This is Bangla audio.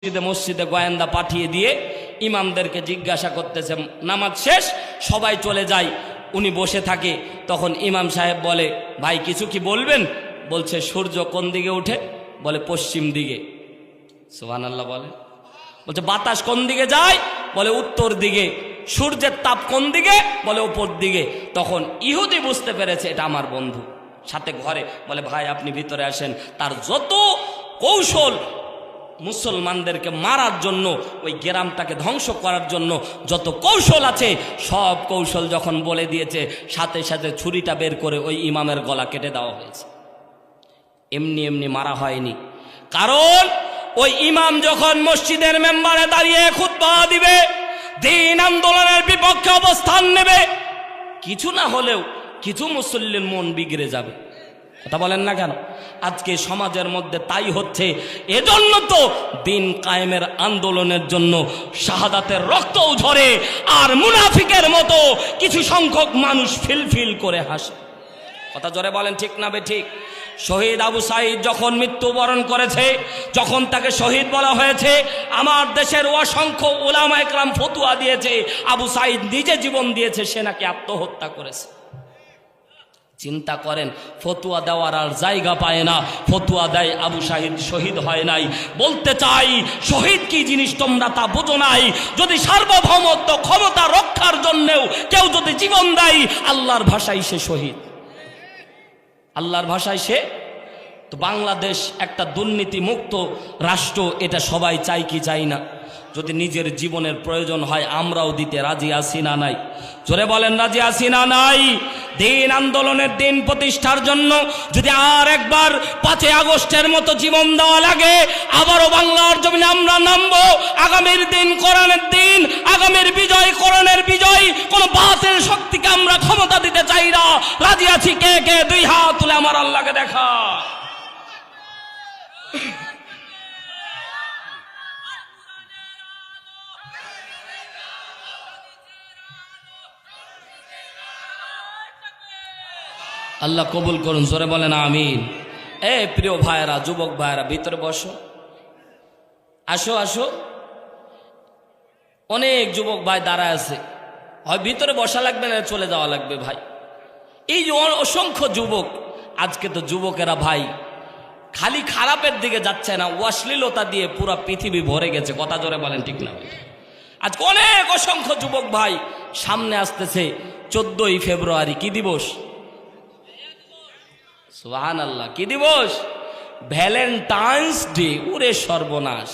মসজিদে গোয়েন্দা পাঠিয়ে দিয়ে ইমামদেরকে জিজ্ঞাসা করতেছে, নামাজ শেষ, সবাই চলে যায়, উনি বসে থাকে। তখন ইমাম সাহেব বলে, ভাই কিছু কি বলবেন? বলছে, সূর্য কোন দিকে ওঠে? বলে পশ্চিম দিকে। সুবহানাল্লাহ বলে। বলছে, বাতাস কোন দিকে যায়? বলে উত্তর দিকে। সূর্যের তাপ কোন দিকে? বলে উপর দিকে। তখন ইহুদি বুঝতে পেরেছে এটা আমার বন্ধু, সাথে ঘরে বলে, ভাই আপনি ভিতরে আসেন। তার যত কৌশল, মুসলমানদেরকে মারার জন্য, ওই গ্রামটাকে ধ্বংস করার জন্য যত কৌশল আছে, সব কৌশল যখন বলে দিয়েছে, সাথে সাথে ছুরিটা বের করে ওই ইমামের গলা কেটে দেওয়া হয়েছে। এমনি এমনি মারা হয়নি, কারণ ওই ইমাম যখন মসজিদের মেম্বারে দাঁড়িয়ে খুতবা দিবে, দ্বীন আন্দোলনের বিপক্ষে অবস্থান নেবে, কিছু না হলেও কিছু মুসল্লির মন বিগড়ে যাবে। কথা বলেন না কেন? আজকে সমাজের মধ্যে তাই হচ্ছে। এজন্য তো দিন কায়েমের আন্দোলনের জন্য শাহাদাতের রক্তও ঝরে, আর মুনাফিকের মতো কিছু সংখ্যক মানুষ ফিলফিল করে হাসে। কথা জোরে বলেন, ঠিক না বেঠিক? শহীদ আবু সাঈদ যখন মৃত্যুবরণ করেছে, যখন তাকে শহীদ বলা হয়েছে, আমার দেশের অসংখ্য উলামা একরাম ফতোয়া দিয়েছে আবু সাঈদ নিজে জীবন দিয়েছে, সে নাকি আত্মহত্যা করেছে। চিন্তা করেন, ফতুয়া দেওয়ার আর জায়গা পায় না, ফতুয়া দেয় আবু সাঈদ শহীদ হয় নাই। বলতে চাই, শহীদ কি জিনিস তোমরা তা বোঝো নাই। যদি সার্বভৌমত্ব ক্ষমতা রক্ষার জন্যেও কেউ যদি জীবন দেয়, আল্লাহর ভাষায় সে শহীদ, আল্লাহর ভাষায় সে। তো বাংলাদেশ একটা দুর্নীতি মুক্ত রাষ্ট্র, এটা সবাই চাই কি চাই না? যদি নিজের জীবনের প্রয়োজন হয়, আমরাও দিতে রাজি আছি না নাই? জোরে বলেন, রাজি আছি না নাই? দিন আন্দোলনের দিন প্রতিষ্ঠার জন্য যদি আর একবার 5 আগস্টের মতো জীবন দেওয়া লাগে, আবারও বাংলার জমিনে আমরা নামবো। আগামীর দিন কোরআনের দিন, আগামীর বিজয় কোরআনের বিজয়। কোন বাতিল শক্তিকে আমরা ক্ষমতা দিতে চাই না। রাজি আছি কে কে? 2 হাত তুলে আমার আল্লাহকে দেখা। আল্লাহ কবুল করুন, জোরে বলেন আমিন। প্রিয় ভাইয়েরা, যুবক ভাইয়েরা, ভিতরে বসো, আসো আসো। অনেক যুবক ভাই দাঁড়ায় আছে, হয় ভিতরে বসা লাগবে না চলে যাওয়া লাগবে। ভাই, এই যে অসংখ্য যুবক, আজকে তো যুবকেরা ভাই খালি খারাপের দিকে যাচ্ছে না, অশ্লীলতা দিয়ে পুরো পৃথিবী ভরে গেছে। কথা জোরে বলেন, ঠিক না? আজকে অনেক অসংখ্য যুবক ভাই, সামনে আসতেছে 14ই ফেব্রুয়ারি, কি দিবস? সুবহানাল্লাহ, কি দিবস? Valentine's day. ওরে সর্বনাশ!